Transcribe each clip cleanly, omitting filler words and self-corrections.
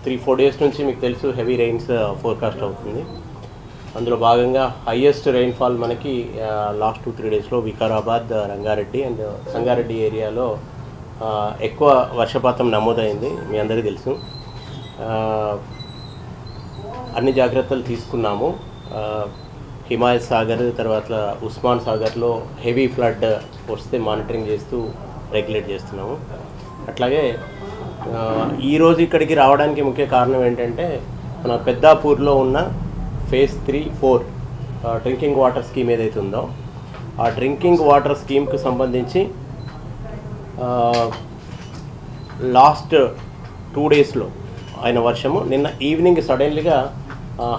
3-4 days నుంచి మీకు తెలుసు హెవీ రెయిన్స్ ఫోర్కాస్ట్ అవుతుంది. అందులో భాగంగా హైయెస్ట్ రెయిన్ఫాల్ మనకి లాస్ట్ 2-3 డేస్లో వికారాబాద్, రంగారెడ్డి అండ్ సంగారెడ్డి ఏరియాలో ఎక్కువ వర్షపాతం నమోదైంది. మీ అందరికీ తెలుసు. అన్ని జాగ్రత్తలు తీసుకున్నాము. హిమాయత్ సాగర్ తర్వాత ఉస్మాన్ సాగర్లో హెవీ ఫ్లడ్ వస్తే మానిటరింగ్ చేస్తూ రెగ్యులేట్ చేస్తున్నాము. అట్లాగే ఈరోజు ఇక్కడికి రావడానికి ముఖ్య కారణం ఏంటంటే మన పెద్దాపూర్లో ఉన్న ఫేజ్ 3-4 డ్రింకింగ్ వాటర్ స్కీమ్ ఏదైతే ఉందో ఆ డ్రింకింగ్ వాటర్ స్కీమ్కి సంబంధించి లాస్ట్ 2 డేస్లో అయిన వర్షము నిన్న ఈవినింగ్ సడన్లీగా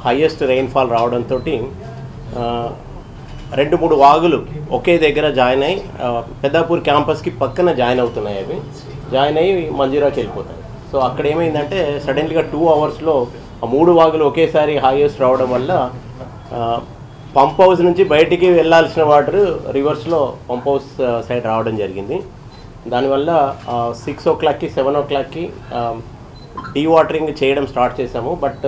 హైయెస్ట్ రెయిన్ఫాల్ రావడంతో 2-3 వాగులు ఒకే దగ్గర జాయిన్ అయ్యి పెద్దాపూర్ క్యాంపస్కి పక్కన జాయిన్ అవుతున్నాయి. అవి జాయిన్ అయ్యి మంజీరాకి వెళ్ళిపోతాయి. సో అక్కడ ఏమైందంటే సడన్లీగా 2 అవర్స్లో ఆ 3 వాగులు ఒకేసారి హైయెస్ట్ రావడం వల్ల పంప్ హౌస్ నుంచి బయటికి వెళ్ళాల్సిన వాటర్ రివర్స్లో పంప్ హౌస్ సైడ్ రావడం జరిగింది. దానివల్ల 6 o'clockకి 7 o'clockకి డీవాటరింగ్ చేయడం స్టార్ట్ చేసాము. బట్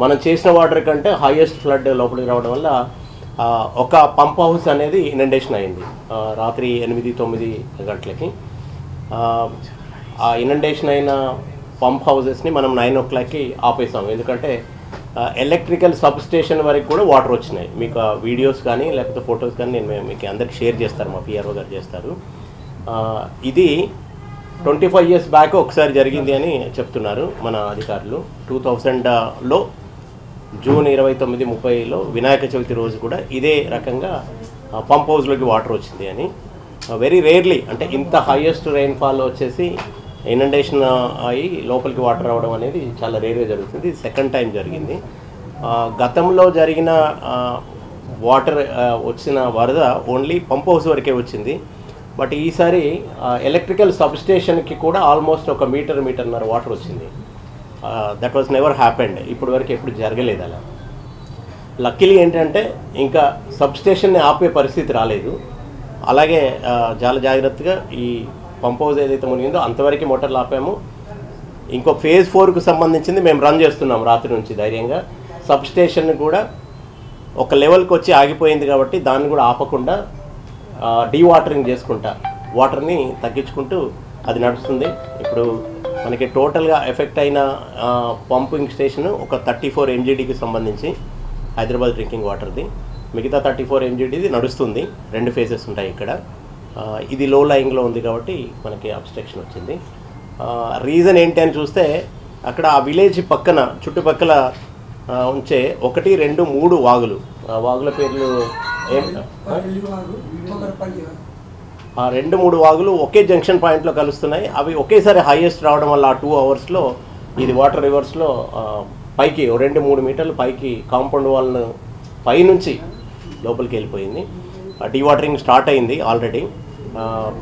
మనం చేసిన వాటర్ కంటే హైయెస్ట్ ఫ్లడ్ లోపలికి రావడం వల్ల ఒక పంప్ హౌస్ అనేది ఇనండేషన్ అయింది రాత్రి 8-9 గంటలకి. ఆ ఇనండేషన్ అయిన పంప్ హౌసెస్ని మనం 9 o'clockకి ఆపేసాము. ఎందుకంటే ఎలక్ట్రికల్ సబ్ స్టేషన్ వరకు కూడా వాటర్ వచ్చినాయి. మీకు ఆ వీడియోస్ కానీ లేకపోతే ఫొటోస్ కానీ నేను మీకు అందరికి షేర్ చేస్తారు, మా పిఆర్ఓ గారు చేస్తారు. ఇది 25 years బ్యాక్ ఒకసారి జరిగింది అని చెప్తున్నారు మన అధికారులు. 2000లో జూన్ 29-30లో వినాయక చవితి రోజు కూడా ఇదే రకంగా పంప్ హౌస్లోకి వాటర్ వచ్చింది అని. వెరీ రేర్లీ అంటే ఇంత హైయెస్ట్ రెయిన్ఫాల్ వచ్చేసి ఇనండేషన్ అయ్యి లోపలికి వాటర్ రావడం అనేది చాలా రేర్గా జరుగుతుంది. ఇది సెకండ్ టైం జరిగింది. గతంలో జరిగిన వాటర్ వచ్చిన వరద ఓన్లీ పంప్ హౌస్ వరకే వచ్చింది. బట్ ఈసారి ఎలక్ట్రికల్ సబ్స్టేషన్కి కూడా ఆల్మోస్ట్ 1 మీటర్న్నర వాటర్ వచ్చింది. That was never happened. ఇప్పటి వరకు ఎప్పుడు జరగలేదు అలా. లక్కీలీ ఏంటంటే ఇంకా సబ్స్టేషన్ని ఆపే పరిస్థితి రాలేదు. అలాగే చాలా జాగ్రత్తగా ఈ పంప్ హౌస్ ఏదైతే మునిగిందో అంతవరకు మోటార్లు ఆపాము. ఇంకో ఫేజ్ 4కు సంబంధించింది మేము రన్ చేస్తున్నాం రాత్రి నుంచి ధైర్యంగా. సబ్స్టేషన్ కూడా ఒక లెవెల్కి వచ్చి ఆగిపోయింది కాబట్టి దాన్ని కూడా ఆపకుండా డీవాటరింగ్ చేసుకుంటా వాటర్ని తగ్గించుకుంటూ అది నడుస్తుంది. ఇప్పుడు మనకి టోటల్గా ఎఫెక్ట్ అయిన పంపింగ్ స్టేషన్ ఒక 34 MGDకి సంబంధించి హైదరాబాద్ డ్రింకింగ్ వాటర్ది. మిగతా 34 MGDది నడుస్తుంది. 2 ఫేజెస్ ఉంటాయి ఇక్కడ. ఇది లో లయింగ్లో ఉంది కాబట్టి మనకి అబ్స్ట్రక్షన్ వచ్చింది. రీజన్ ఏంటి అని చూస్తే అక్కడ ఆ విలేజ్ పక్కన చుట్టుపక్కల ఉంచే 1, 2, 3 వాగులు. వాగుల పేర్లు ఏం 2-3 వాగులు ఒకే జంక్షన్ పాయింట్లో కలుస్తున్నాయి. అవి ఒకేసారి హైయెస్ట్ రావడం వల్ల ఆ 2 అవర్స్లో ఇది వాటర్ రివర్స్లో పైకి 2-3 మీటర్లు పైకి కాంపౌండ్ వాళ్ళను పైనుంచి లోపలికి వెళ్ళిపోయింది. డీవాటరింగ్ స్టార్ట్ అయింది ఆల్రెడీ.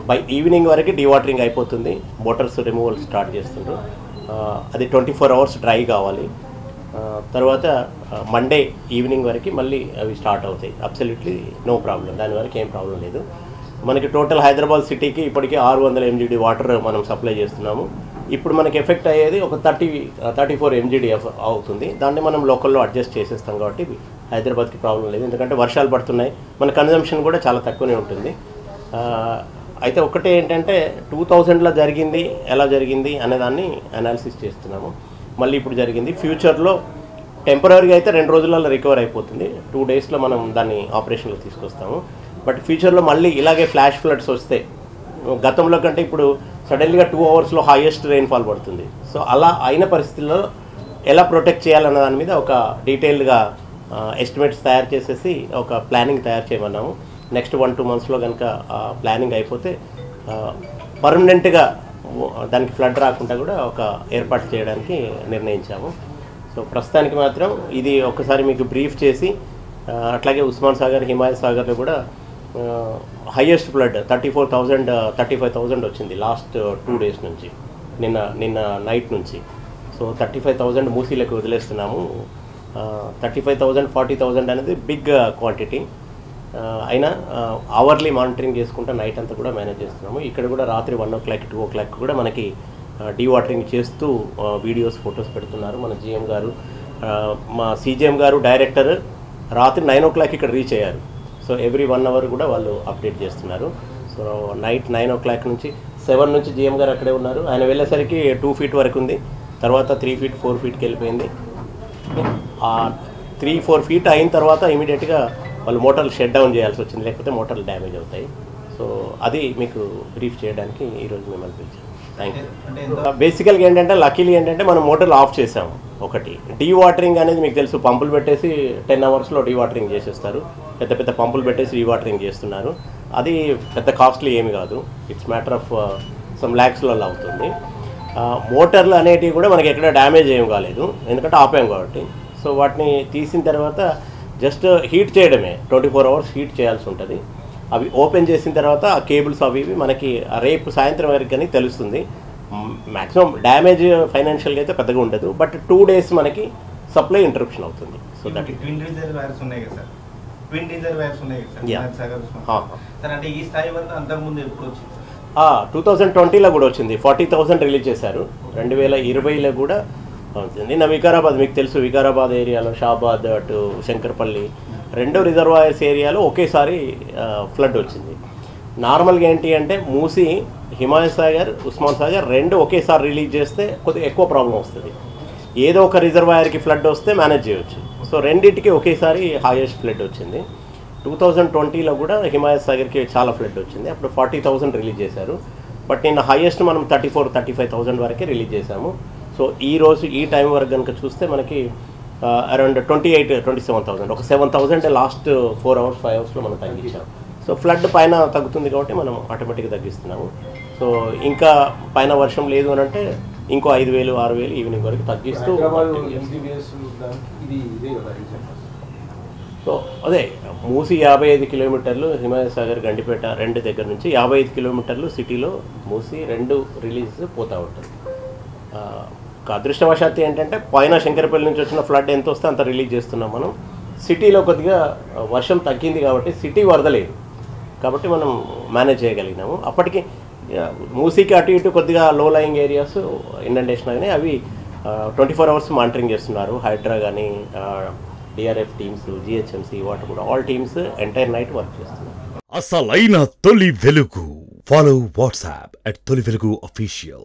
బై ఈవినింగ్ వరకు డీవాటరింగ్ అయిపోతుంది. మోటార్స్ రిమూవల్ స్టార్ట్ చేస్తుండ్రు. అది 24 hours డ్రై కావాలి. తర్వాత మండే ఈవినింగ్ వరకు మళ్ళీ అవి స్టార్ట్ అవుతాయి. Absolutely no problem. దాని వరకు ఏం ప్రాబ్లం లేదు. మనకి టోటల్ హైదరాబాద్ సిటీకి ఇప్పటికీ 600 MGD వాటర్ మనం సప్లై చేస్తున్నాము. ఇప్పుడు మనకి ఎఫెక్ట్ అయ్యేది ఒక 34 MGD అవుతుంది. దాన్ని మనం లోకల్లో అడ్జస్ట్ చేసేస్తాం కాబట్టి హైదరాబాద్కి ప్రాబ్లం లేదు. ఎందుకంటే వర్షాలు పడుతున్నాయి, మన కన్జంప్షన్ కూడా చాలా తక్కువనే ఉంటుంది. అయితే ఒకటే ఏంటంటే 2000లో జరిగింది ఎలా జరిగింది అనేదాన్ని అనాలిసిస్ చేస్తున్నాము. మళ్ళీ ఇప్పుడు జరిగింది. ఫ్యూచర్లో టెంపరీగా అయితే 2 రోజులలో రికవర్ అయిపోతుంది. 2 డేస్లో మనం దాన్ని ఆపరేషన్లో తీసుకొస్తాము. బట్ ఫ్యూచర్లో మళ్ళీ ఇలాగే ఫ్లాష్ ఫ్లడ్స్ వస్తే గతంలో కంటే ఇప్పుడు సడన్లీగా 2 అవర్స్లో హైయెస్ట్ రెయిన్ఫాల్ పడుతుంది. సో అలా అయిన పరిస్థితుల్లో ఎలా ప్రొటెక్ట్ చేయాలన్న దాని మీద ఒక డీటెయిల్డ్గా ఎస్టిమేట్స్ తయారు చేసేసి ఒక ప్లానింగ్ తయారు చేయమన్నాము. నెక్స్ట్ 1-2 monthsలో కనుక ప్లానింగ్ అయిపోతే పర్మనెంట్గా దానికి ఫ్లడ్ రాకుండా కూడా ఒక ఏర్పాటు చేయడానికి నిర్ణయించాము. సో ప్రస్తుతానికి మాత్రం ఇది ఒకసారి మీకు బ్రీఫ్ చేసి అట్లాగే ఉస్మాన్ సాగర్, హిమాయత్ సాగర్లో కూడా హైయెస్ట్ ఫ్లడ్ 35,000 వచ్చింది లాస్ట్ 2 days నుంచి, నిన్న నైట్ నుంచి. సో 35,000 మూసీలకు వదిలేస్తున్నాము. 35,000, 40,000 అనేది బిగ్ క్వాంటిటీ. అయినా అవర్లీ మానిటరింగ్ చేసుకుంటూ నైట్ అంతా కూడా మేనేజ్ చేస్తున్నాము. ఇక్కడ కూడా రాత్రి 1 o'clock, 2 o'clock కూడా మనకి డీవాటరింగ్ చేస్తూ వీడియోస్ ఫొటోస్ పెడుతున్నారు మన జీఎం గారు. మా సీజీఎం గారు డైరెక్టర్ రాత్రి 9 o'clock ఇక్కడ రీచ్ అయ్యారు. సో ఎవ్రీ 1 hour కూడా వాళ్ళు అప్డేట్ చేస్తున్నారు. సో నైట్ 9 o'clock నుంచి 7 నుంచి జీఎం గారు అక్కడే ఉన్నారు. ఆయన వెళ్ళేసరికి 2 feet వరకు ఉంది, తర్వాత 3 feet 4 feetకి వెళ్ళిపోయింది. 3-4 feet అయిన తర్వాత ఇమీడియట్గా వాళ్ళు మోటార్లు షట్ డౌన్ చేయాల్సి వచ్చింది, లేకపోతే మోటార్లు డ్యామేజ్ అవుతాయి. సో అది మీకు బ్రీఫ్ చేయడానికి ఈరోజు మిమ్మల్ని పిలిచాను. Thank you. బేసికల్గా ఏంటంటే లక్కీలీ ఏంటంటే మనం మోటార్లు ఆఫ్ చేసాము. ఒకటి డీవాటరింగ్ అనేది మీకు తెలుసు, పంపులు పెట్టేసి 10 hours డీవాటరింగ్ చేసేస్తారు. పెద్ద పెద్ద పంపులు పెట్టేసి డీవాటరింగ్ చేస్తున్నారు. అది పెద్ద కాస్ట్లీ ఏమి కాదు, ఇట్స్ మ్యాటర్ ఆఫ్ సమ్ ల్యాక్స్లలో అవుతుంది. మోటార్లు అనేటివి కూడా మనకి ఎక్కడ డ్యామేజ్ ఏం కాలేదు, ఎందుకంటే ఆపాం కాబట్టి. సో వాటిని తీసిన తర్వాత జస్ట్ హీట్ చేయడమే, 24 hours హీట్ చేయాల్సి ఉంటుంది. అవి ఓపెన్ చేసిన తర్వాత ఆ కేబుల్స్ అవి మనకి రేపు సాయంత్రం వరకు కానీ తెలుస్తుంది. మ్యాక్సిమం డ్యామేజ్ ఫైనాన్షియల్గా అయితే పెద్దగా ఉండదు, బట్ 2 days మనకి సప్లై ఇంటరప్షన్ అవుతుంది. సో దట్ ట్విన్ రీజర్ వైర్స్ ఉన్నాయి కదా సార్, ట్విన్ రీజర్ వైర్స్ ఉన్నాయి కదా సార్, అంటే ఈ స్థాయి వరకు అంతకుముందు ఎప్పుడు వచ్చింది? 2020లో కూడా వచ్చింది, 40,000 రిలీజ్ చేశారు. 2020లో కూడా అవుతుంది. నిన్న వికారాబాద్, మీకు తెలుసు వికారాబాద్ ఏరియాలో షాబాద్ అటు శంకర్పల్లి 2 రిజర్వాయర్స్ ఏరియాలో ఒకేసారి ఫ్లడ్ వచ్చింది. నార్మల్గా ఏంటి అంటే మూసి, హిమాయత్ సాగర్, ఉస్మాన్ సాగర్ 2 ఒకేసారి రిలీజ్ చేస్తే కొద్దిగా ఎక్కువ ప్రాబ్లం వస్తుంది. ఏదో ఒక రిజర్వాయర్కి ఫ్లడ్ వస్తే మేనేజ్ చేయవచ్చు. సో రెండింటికి ఒకేసారి హైయెస్ట్ ఫ్లడ్ వచ్చింది. 2020లో కూడా హిమాయత్ సాగర్కి చాలా ఫ్లడ్ వచ్చింది, అప్పుడు 40,000 రిలీజ్ చేశారు. బట్ నిన్న హైయెస్ట్ మనం 34,000-35,000 వరకే రిలీజ్ చేశాము. సో ఈరోజు ఈ టైం వరకు కనుక చూస్తే మనకి అరౌండ్ 28,000-27,000, ఒక 7,000 లాస్ట్ 4 hours 5 hours మనం తగ్గించాం. సో ఫ్లడ్ పైన తగ్గుతుంది కాబట్టి మనం ఆటోమేటిక్గా తగ్గిస్తున్నాము. సో ఇంకా పైన వర్షం లేదు అని అంటే ఇంకో 5,000-6,000 ఈవినింగ్ వరకు తగ్గిస్తూ. సో అదే మూసి 55 kilometers, హిమాయత్ సాగర్ గండిపేట 2 దగ్గర నుంచి 55 kilometers సిటీలో మూసి 2 రిలీజ్ పోతూ ఉంటుంది. అదృష్టవశాత్తు ఏంటంటే పైన శంకరపల్లి నుంచి వచ్చిన ఫ్లడ్ ఎంత వస్తే అంత రిలీజ్ చేస్తున్నాం మనం. సిటీలో కొద్దిగా వర్షం తగ్గింది కాబట్టి సిటీ వరదలేదు కాబట్టి మనం మేనేజ్ చేయగలిగినాము. అప్పటికి మూసీకి అటు ఇటు కొద్దిగా లో లయింగ్ ఏరియాస్ ఇండెంటేషన్ అయినాయి, అవి 24 hours మానిటరింగ్ చేస్తున్నారు. హైడ్రా కానీ డిఆర్ఎఫ్ టీమ్స్, జిహెచ్ఎంసీ వాటర్ కూడా all teams entire night work చేస్తున్నారు. అసలైన తొలి వెలుగు. ఫాలో వాట్సాప్ @తొలి వెలుగు official.